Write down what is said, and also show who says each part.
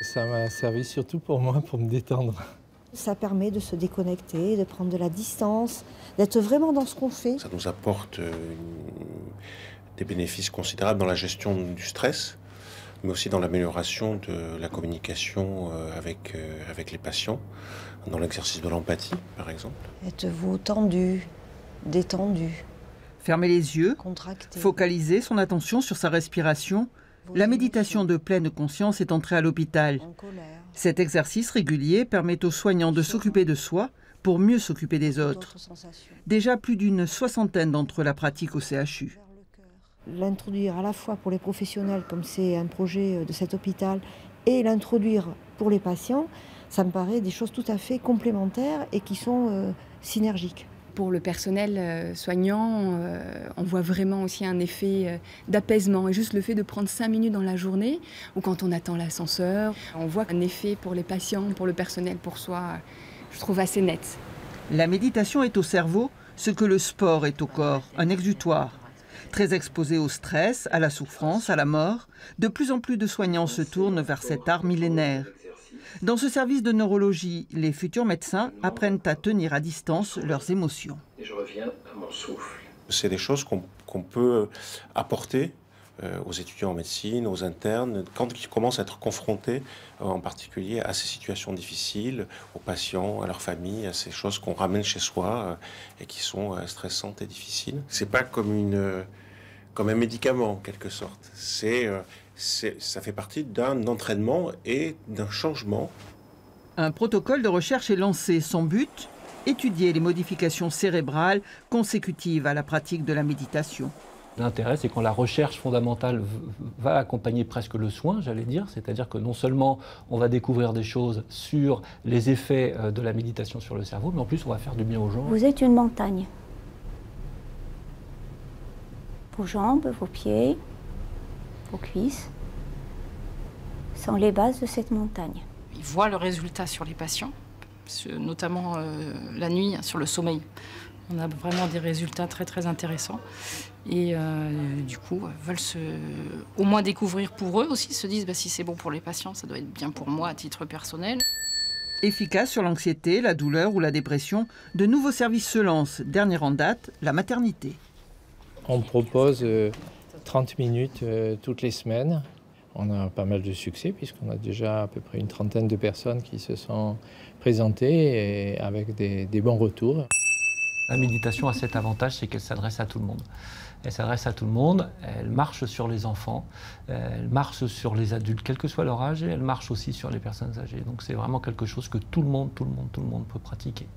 Speaker 1: Ça m'a servi surtout pour moi, pour me détendre.
Speaker 2: Ça permet de se déconnecter, de prendre de la distance, d'être vraiment dans ce qu'on fait.
Speaker 3: Ça nous apporte des bénéfices considérables dans la gestion du stress, mais aussi dans l'amélioration de la communication avec les patients, dans l'exercice de l'empathie, par exemple.
Speaker 2: Êtes-vous tendu, détendu,
Speaker 4: Fermer les yeux,
Speaker 2: contracté?
Speaker 4: focaliser son attention sur sa respiration. La méditation de pleine conscience est entrée à l'hôpital.
Speaker 2: En colère,
Speaker 4: Cet exercice régulier permet aux soignants de s'occuper de soi pour mieux s'occuper des autres.
Speaker 2: d'autres sensations.
Speaker 4: Déjà plus d'une soixantaine d'entre eux la pratiquent au CHU.
Speaker 2: Vers le cœur. L'introduire à la fois pour les professionnels, comme c'est un projet de cet hôpital, et l'introduire pour les patients, ça me paraît des choses tout à fait complémentaires et qui sont synergiques.
Speaker 5: Pour le personnel soignant, on voit vraiment aussi un effet d'apaisement. Et juste le fait de prendre 5 minutes dans la journée, ou quand on attend l'ascenseur, on voit un effet pour les patients, pour le personnel, pour soi, je trouve assez net.
Speaker 4: La méditation est au cerveau ce que le sport est au corps, un exutoire. Très exposé au stress, à la souffrance, à la mort, de plus en plus de soignants se tournent vers cet art millénaire. Dans ce service de neurologie, les futurs médecins apprennent à tenir à distance leurs émotions.
Speaker 6: Et je reviens à mon souffle.
Speaker 3: C'est des choses qu'on peut apporter aux étudiants en médecine, aux internes, quand ils commencent à être confrontés en particulier à ces situations difficiles, aux patients, à leur famille, à ces choses qu'on ramène chez soi et qui sont stressantes et difficiles. C'est pas comme un médicament en quelque sorte. Ça fait partie d'un entraînement et d'un changement.
Speaker 4: Un protocole de recherche est lancé. Son but, étudier les modifications cérébrales consécutives à la pratique de la méditation.
Speaker 7: L'intérêt, c'est quand la recherche fondamentale va accompagner presque le soin, j'allais dire, c'est-à-dire que non seulement on va découvrir des choses sur les effets de la méditation sur le cerveau, mais en plus on va faire du bien aux gens.
Speaker 8: Vous êtes une montagne. Vos jambes, vos pieds, vos cuisses sont les bases de cette montagne.
Speaker 9: Ils voient le résultat sur les patients, notamment la nuit, sur le sommeil. On a vraiment des résultats très très intéressants et du coup veulent au moins découvrir pour eux aussi, se disent si c'est bon pour les patients, ça doit être bien pour moi à titre personnel.
Speaker 4: Efficace sur l'anxiété, la douleur ou la dépression, de nouveaux services se lancent. Dernier en date, la maternité.
Speaker 1: On propose 30 minutes toutes les semaines. On a pas mal de succès puisqu'on a déjà à peu près une trentaine de personnes qui se sont présentées et avec des bons retours.
Speaker 7: La méditation a cet avantage, c'est qu'elle s'adresse à tout le monde. Elle s'adresse à tout le monde, elle marche sur les enfants, elle marche sur les adultes, quel que soit leur âge, et elle marche aussi sur les personnes âgées. Donc c'est vraiment quelque chose que tout le monde peut pratiquer.